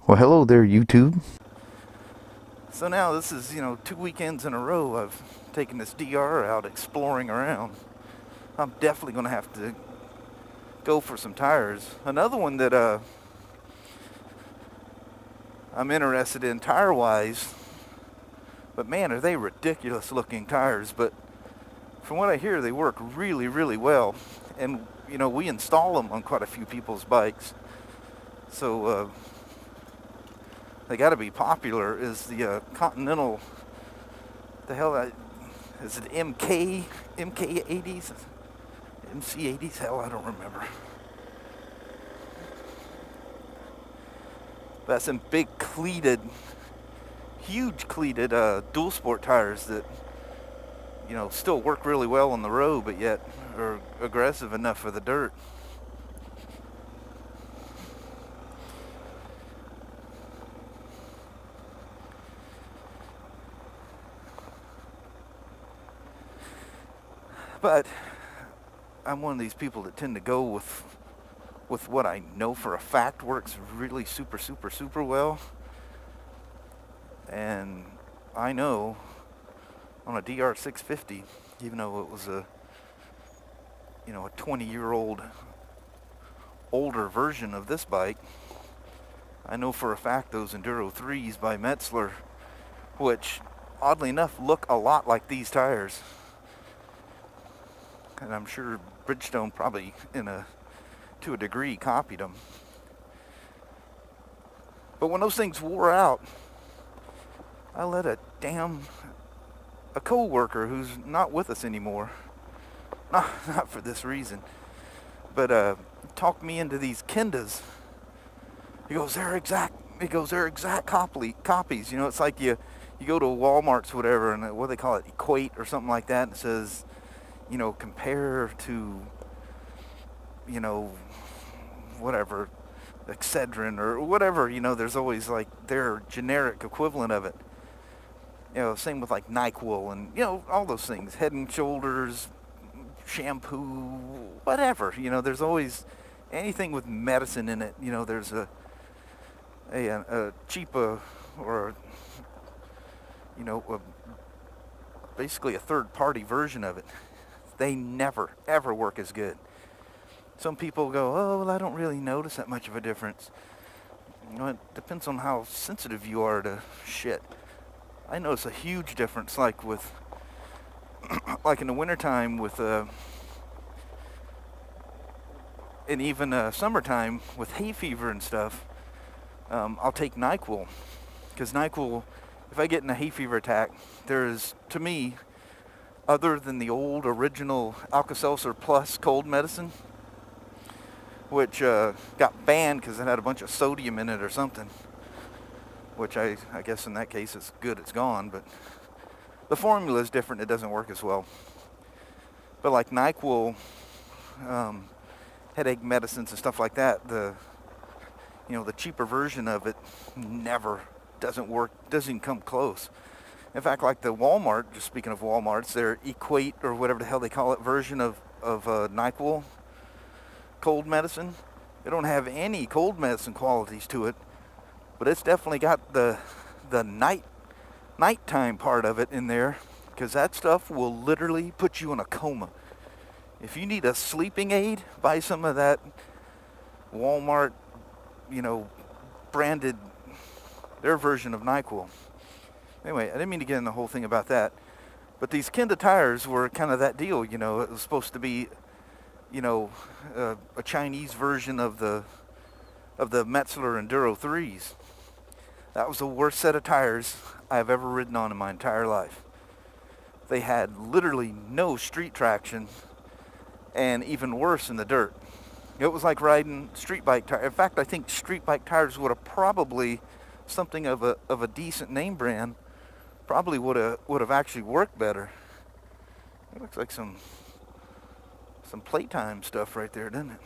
Well, hello there, YouTube. So now this is, 2 weekends in a row I've taken this DR out exploring around. I'm definitely going to have to go for some tires. Another one that I'm interested in tire-wise, but man, are they ridiculous looking tires. But from what I hear, they work really, really well. And, we install them on quite a few people's bikes. So they got to be popular. Is the Continental, the hell, is it MK80s? MC80s? Hell, I don't remember. That's some big cleated, huge cleated dual sport tires that, still work really well on the road, but yet are aggressive enough for the dirt. But I'm one of these people that tend to go with what I know for a fact works really super, super, super well. And I know on a DR650, even though it was a 20-year-old older version of this bike, I know for a fact those Enduro 3s by Metzler, which oddly enough look a lot like these tires. And I'm sure Bridgestone probably to a degree copied them. But when those things wore out, I let a co-worker who's not with us anymore, not for this reason, but talked me into these Kendas. He goes, they're exact copies. It's like you go to Walmart's or whatever, and what do they call it, Equate or something like that, and it says, compare to, whatever, Excedrin or whatever, there's always like their generic equivalent of it. Same with like NyQuil and, all those things, Head and Shoulders, shampoo, whatever. There's always anything with medicine in it. There's a cheaper or, basically a third-party version of it. They never, ever work as good. Some people go, oh, well, I don't really notice that much of a difference. It depends on how sensitive you are to shit. I notice a huge difference, like in the wintertime with, and even summertime with hay fever and stuff. I'll take NyQuil, because NyQuil, if I get in a hay fever attack, there's, to me, other than the old original Alka-Seltzer Plus cold medicine, which got banned because it had a bunch of sodium in it or something, which I guess in that case it's good it's gone, but the formula is different, it doesn't work as well. But like NyQuil, headache medicines and stuff like that, the cheaper version of it never doesn't work, doesn't come close. In fact, like the Walmart, just speaking of Walmarts, their Equate or whatever the hell they call it version of NyQuil cold medicine, they don't have any cold medicine qualities to it, but it's definitely got the nighttime part of it in there, because that stuff will literally put you in a coma. If you need a sleeping aid, buy some of that Walmart, branded, their version of NyQuil. Anyway, I didn't mean to get in the whole thing about that, but these Kenda tires were kind of that deal. It was supposed to be, a Chinese version of the Metzler Enduro 3s. That was the worst set of tires I've ever ridden on in my entire life. They had literally no street traction, and even worse in the dirt. It was like riding street bike tires. In fact, I think street bike tires would have probably, something of a decent name brand, probably would have actually worked better. It looks like some playtime stuff right there, doesn't it?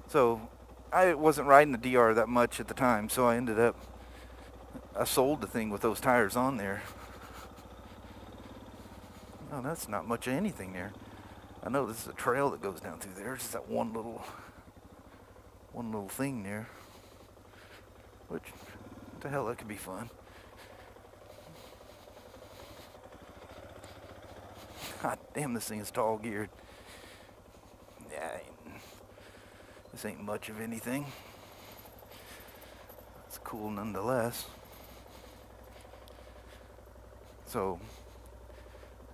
So I wasn't riding the DR that much at the time, so I sold the thing with those tires on there. Oh, that's not much of anything there. I know this is a trail that goes down through there. It's just that one little one little thing there. Which, what the hell, that could be fun. God damn, this thing is tall geared. Yeah, this ain't much of anything. It's cool nonetheless. So,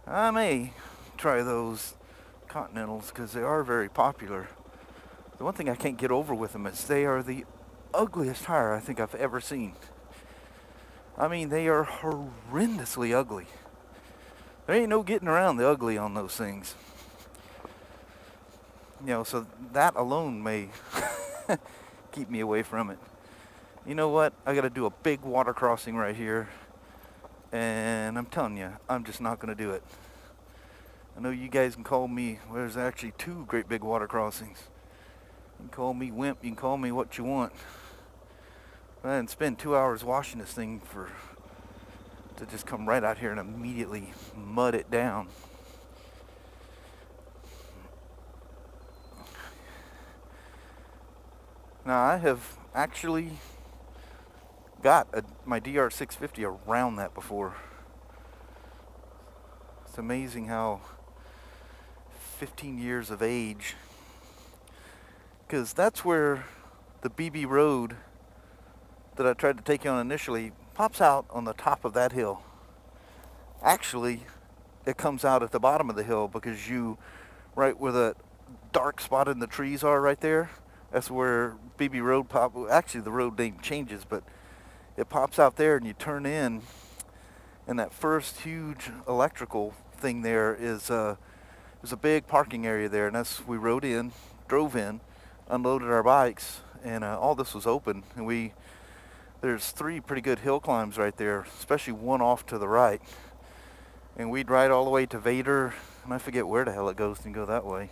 I may try those Continentals because they are very popular. The one thing I can't get over with them is they are the ugliest tire I think I've ever seen. I mean, they are horrendously ugly. There ain't no getting around the ugly on those things. You know, so that alone may keep me away from it. You know what? I gotta do a big water crossing right here. And I'm telling you, I'm just not gonna do it. I know you guys can call me, well, there's actually 2 great big water crossings. You can call me wimp, you can call me what you want. But I didn't spend 2 hours washing this thing to just come right out here and immediately mud it down. Now I have actually got my DR650 around that before. It's amazing how 15 years of age, because that's where the BB road that I tried to take you on initially pops out on the top of that hill. Actually, it comes out at the bottom of the hill because right where the dark spot in the trees are right there, that's where BB road actually the road name changes, but it pops out there and you turn in, and that first huge electrical thing there is there's a big parking area there, and we drove in, unloaded our bikes, and all this was open, and there's 3 pretty good hill climbs right there, especially one off to the right, and we'd ride all the way to Vader, and I forget where the hell it goes and go that way,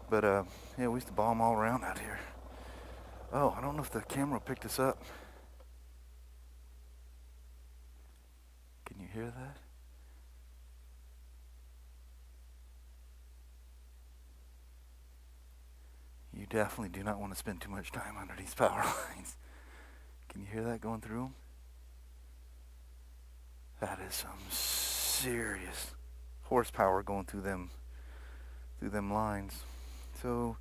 but yeah, we used to bomb all around out here. Oh, I don't know if the camera picked this up. Can you hear that? You definitely do not want to spend too much time under these power lines. Can you hear that going through them? That is some serious horsepower going through them lines. So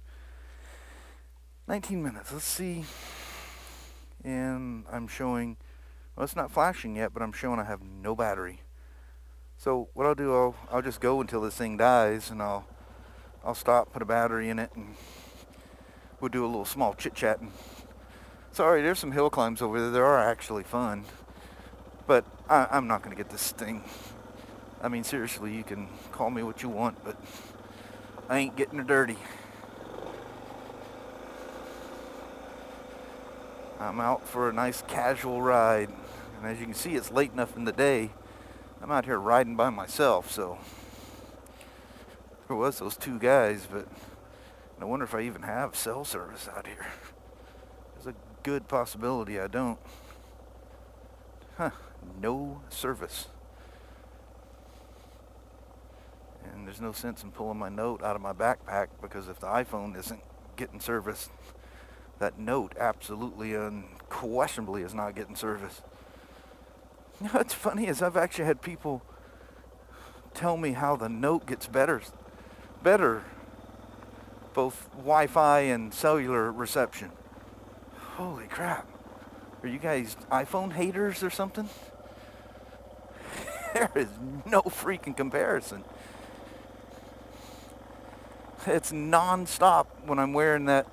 19 minutes, let's see. And I'm showing, well, it's not flashing yet, but I'm showing I have no battery. So what I'll do, I'll just go until this thing dies, and I'll stop, put a battery in it, and we'll do a little small chit-chat. Sorry, there's some hill climbs over there. They are actually fun. But I'm not going to get this thing. I mean, seriously, you can call me what you want, but I ain't getting it dirty. I'm out for a nice casual ride. And as you can see, it's late enough in the day. I'm out here riding by myself, so there was those 2 guys, but I wonder if I even have cell service out here. There's a good possibility I don't. Huh, no service. And there's no sense in pulling my note out of my backpack, because if the iPhone isn't getting service, that note absolutely unquestionably is not getting service. You know what's funny is I've actually had people tell me how the note gets better, both Wi-Fi and cellular reception. Holy crap. Are you guys iPhone haters or something? There is no freaking comparison. It's non-stop when I'm wearing that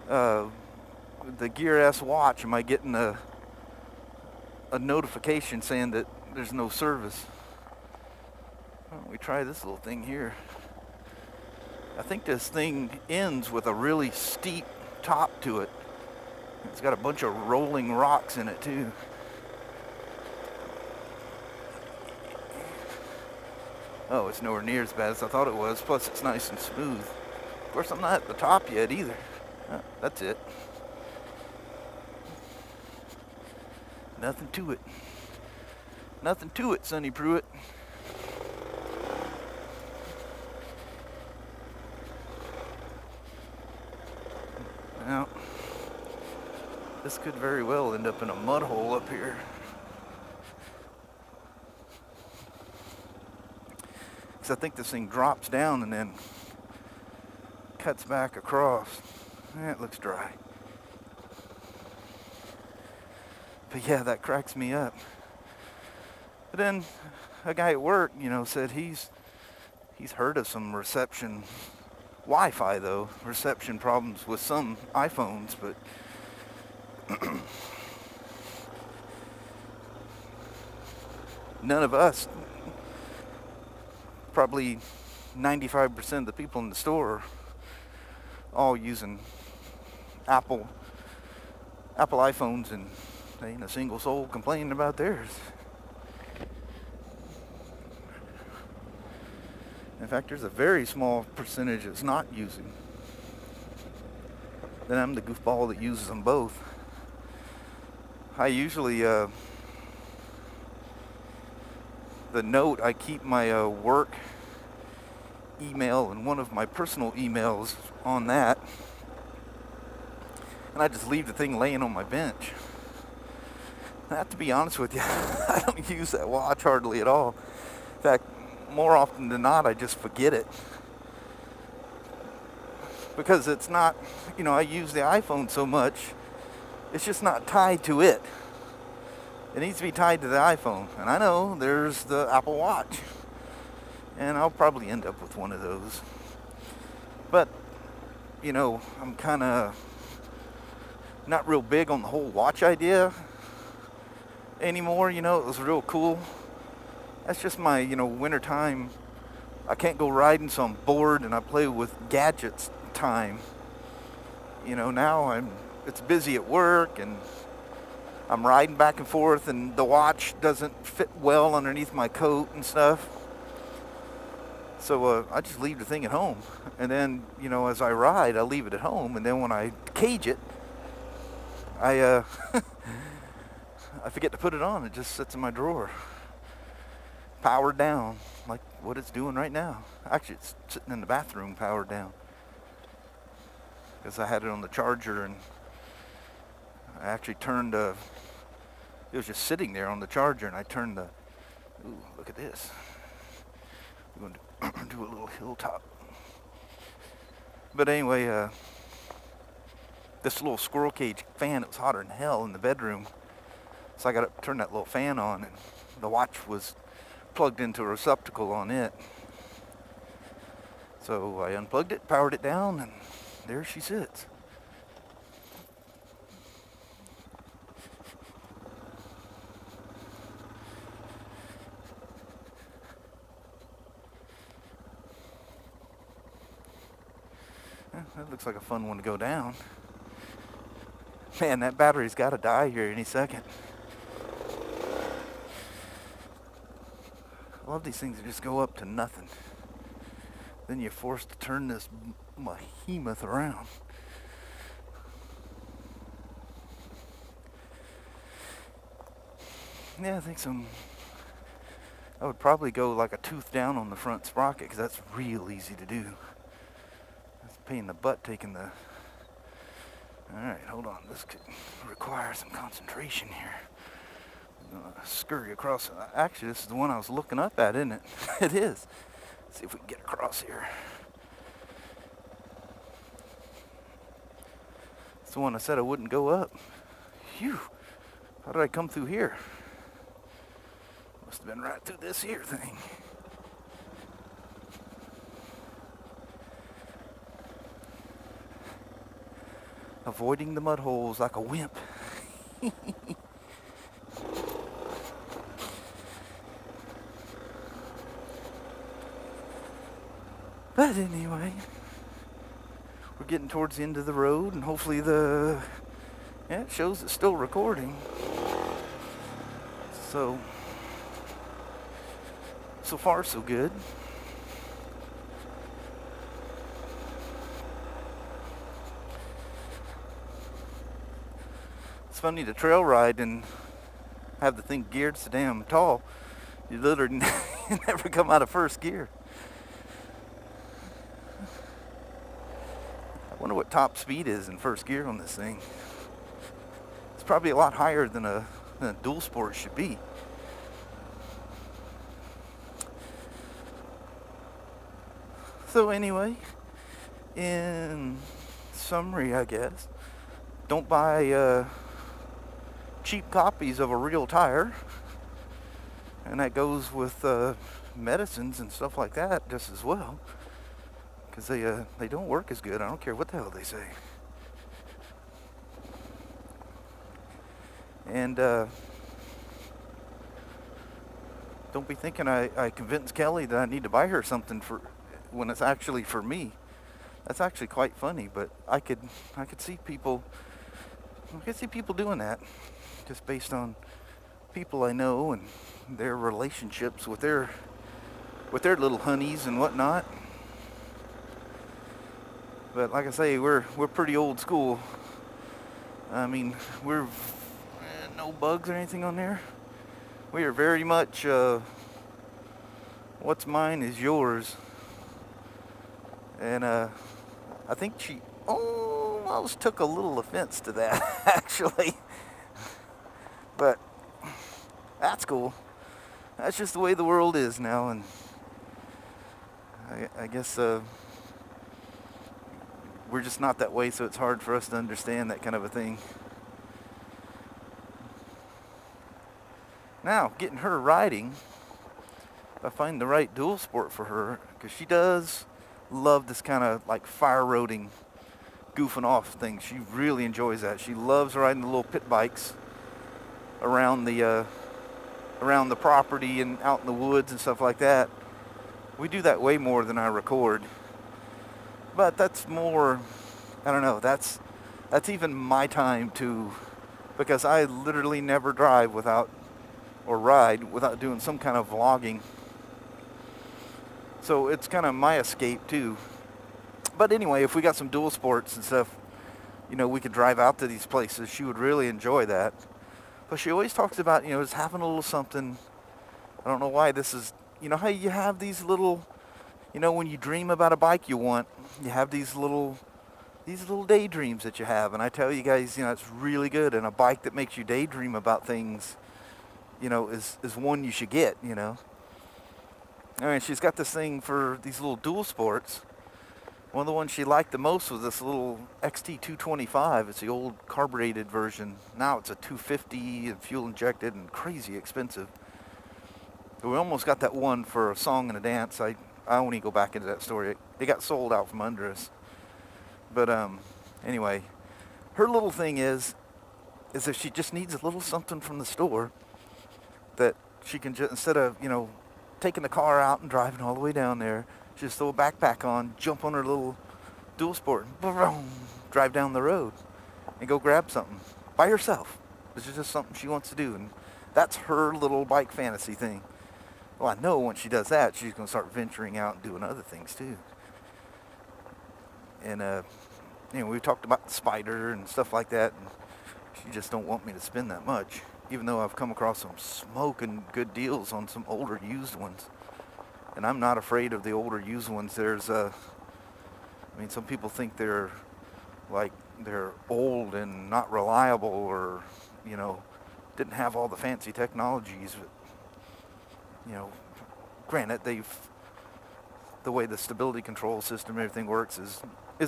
the Gear S watch. Am I getting a notification saying that there's no service? Why don't we try this little thing here? I think this thing ends with a really steep top to it. It's got a bunch of rolling rocks in it too. Oh, it's nowhere near as bad as I thought it was. Plus, it's nice and smooth. Of course, I'm not at the top yet either. Oh, that's it. Nothing to it. Nothing to it, Sonny Pruitt. Now, this could very well end up in a mud hole up here. Because I think this thing drops down and then cuts back across. It looks dry. But yeah, that cracks me up. But then a guy at work, you know, said he's heard of some reception, Wi-Fi though, reception problems with some iPhones, but none of us, probably 95% of the people in the store, are all using Apple iPhones, and there ain't a single soul complaining about theirs. In fact, there's a very small percentage that's not using. Then I'm the goofball that uses them both. I usually, the note, I keep my work email and one of my personal emails on that. And I just leave the thing laying on my bench. And I have to be honest with you, I don't use that watch hardly at all. In fact, more often than not, I just forget it. Because it's not, you know, I use the iPhone so much, it's just not tied to it. It needs to be tied to the iPhone. And I know there's the Apple Watch. And I'll probably end up with one of those. But, you know, I'm kind of not real big on the whole watch idea anymore. You know, it was real cool. That's just my, you know, wintertime. I can't go riding, so I'm bored and I play with gadgets time. You know, now it's busy at work and I'm riding back and forth and the watch doesn't fit well underneath my coat and stuff. So I just leave the thing at home. And then, you know, as I ride, I leave it at home. And then when I cage it, I forget to put it on. It just sits in my drawer. Powered down, like what it's doing right now. Actually, it's sitting in the bathroom powered down. Because I had it on the charger and I actually turned it was just sitting there on the charger and I turned the, ooh, look at this. We're going to do a little hilltop. But anyway, this little squirrel cage fan, it was hotter than hell in the bedroom. So I got to turn that little fan on and the watch was plugged into a receptacle on it. So I unplugged it, powered it down, and there she sits. That looks like a fun one to go down. Man, that battery's got to die here any second. I love these things that just go up to nothing. Then you're forced to turn this behemoth around. Yeah, I think I would probably go like a tooth down on the front sprocket because that's real easy to do. That's a pain in the butt taking the... Alright, hold on. This could require some concentration here. I'm going to scurry across. Actually, this is the one I was looking up at, isn't it? It is. Let's see if we can get across here. It's the one I said I wouldn't go up. Phew. How did I come through here? Must have been right through this here thing. Avoiding the mud holes like a wimp. But anyway, we're getting towards the end of the road, and hopefully yeah, it shows it's still recording. So far so good. It's funny to trail ride and have the thing geared so damn tall. You literally never come out of first gear. Wonder what top speed is in first gear on this thing. It's probably a lot higher than a dual sport should be. So anyway, in summary, I guess, don't buy cheap copies of a real tire, and that goes with medicines and stuff like that just as well, because they don't work as good. I don't care what the hell they say. And don't be thinking I convinced Kelly that I need to buy her something for when it's actually for me. That's actually quite funny, but I could see people doing that just based on people I know and their relationships with their little honeys and whatnot. But like I say, we're pretty old school. I mean, we're no bugs or anything on there. We are very much what's mine is yours. And I think she almost took a little offense to that, actually. But that's cool. That's just the way the world is now, and I guess we're just not that way, so it's hard for us to understand that kind of a thing. Now, getting her riding, if I find the right dual sport for her, because she does love this kind of like fire roading, goofing off thing. She really enjoys that. She loves riding the little pit bikes around the property and out in the woods and stuff like that. We do that way more than I record, but that's more, I don't know, that's even my time too, because I literally never drive without or ride without doing some kind of vlogging. So it's kind of my escape too. But anyway, if we got some dual sports and stuff, you know, we could drive out to these places. She would really enjoy that. But she always talks about, you know, just having a little something. I don't know why this is, you know how you have these little, you know, when you dream about a bike you want, you have these little daydreams that you have. And I tell you guys, you know, it's really good. And a bike that makes you daydream about things, you know, is one you should get, you know. I mean, she's got this thing for these little dual sports. One of the ones she liked the most was this little Pt.2 It's the old carbureted version. Now it's a 250 and fuel injected and crazy expensive. But we almost got that one for a song and a dance. I won't even go back into that story. It got sold out from under us. But anyway, her little thing is if she just needs a little something from the store that she can just, instead of, you know, taking the car out and driving all the way down there, just throw a backpack on, jump on her little dual sport, and drive down the road and go grab something by herself. This is just something she wants to do, and that's her little bike fantasy thing. Well, I know once she does that, she's going to start venturing out and doing other things too. And you know, we talked about the Spyder and stuff like that, and she just don't want me to spend that much, even though I've come across some smoking good deals on some older used ones. And I'm not afraid of the older used ones. There's I mean, some people think they're old and not reliable, or, you know, didn't have all the fancy technologies. But, you know, granted, the way the stability control system and everything works is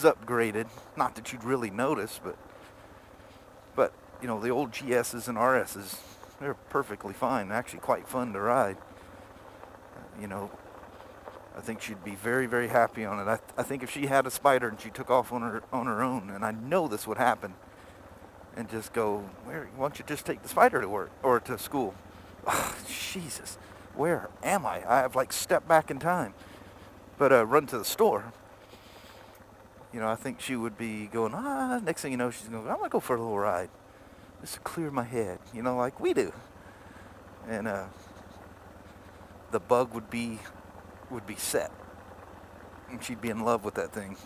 upgraded. Not that you'd really notice, but you know, the old GSs and RSs, they're perfectly fine. Actually quite fun to ride. You know, I think she'd be very, very happy on it. I think if she had a Spyder and she took off on her own, and I know this would happen, and just go, why don't you just take the Spyder to work or to school? Oh, Jesus, where am I? I have like stepped back in time. But run to the store. You know, I think she would be going, next thing you know, she's going, I'm gonna go for a little ride, just to clear my head, you know, like we do. And the bug would be set, and she'd be in love with that thing.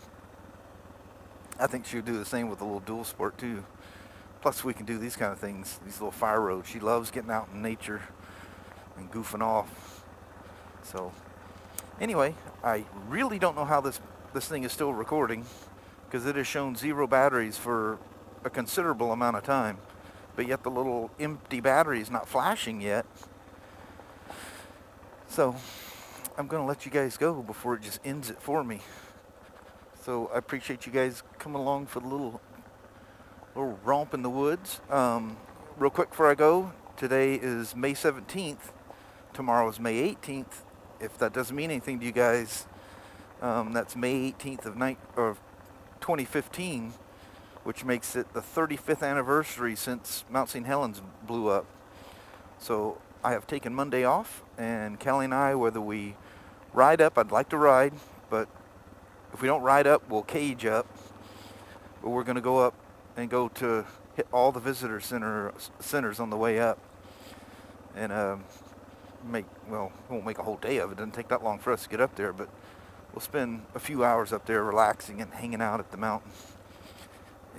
I think she would do the same with a little dual sport too. Plus, we can do these kind of things, these little fire roads. She loves getting out in nature and goofing off. So anyway, I really don't know how this thing is still recording. because it has shown 0 batteries for a considerable amount of time, but yet the little empty battery is not flashing yet. So I'm going to let you guys go before it just ends it for me. So I appreciate you guys coming along for the little romp in the woods. Real quick before I go, today is May 17th. Tomorrow is May 18th. If that doesn't mean anything to you guys, that's May 18th of 2015, which makes it the 35th anniversary since Mount St. Helens blew up. So I have taken Monday off, and Callie and I, whether we ride up, I'd like to ride, but if we don't ride up, we'll cage up. But we're going to go up and go to hit all the visitor centers on the way up, and we won't make a whole day of it. It doesn't take that long for us to get up there, but we'll spend a few hours up there relaxing and hanging out at the mountain,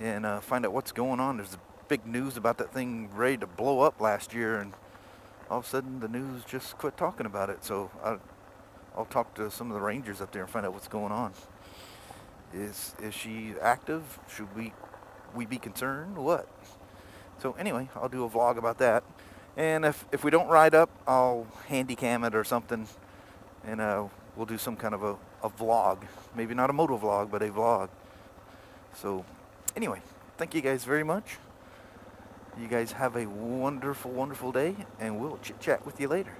and find out what's going on. There's big news about that thing ready to blow up last year, and all of a sudden the news just quit talking about it. So I'll talk to some of the rangers up there and find out what's going on. Is she active? Should we be concerned? What? So anyway, I'll do a vlog about that. And if we don't ride up, I'll handy cam it or something, and we'll do some kind of a vlog. Maybe not a MotoVlog, but a vlog. So anyway, thank you guys very much. You guys have a wonderful, wonderful day, and we'll chit-chat with you later.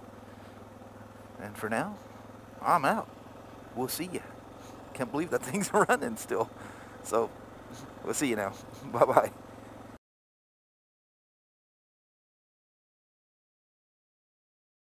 And for now, I'm out. We'll see you. Can't believe that thing's running still. So we'll see you now. Bye-bye.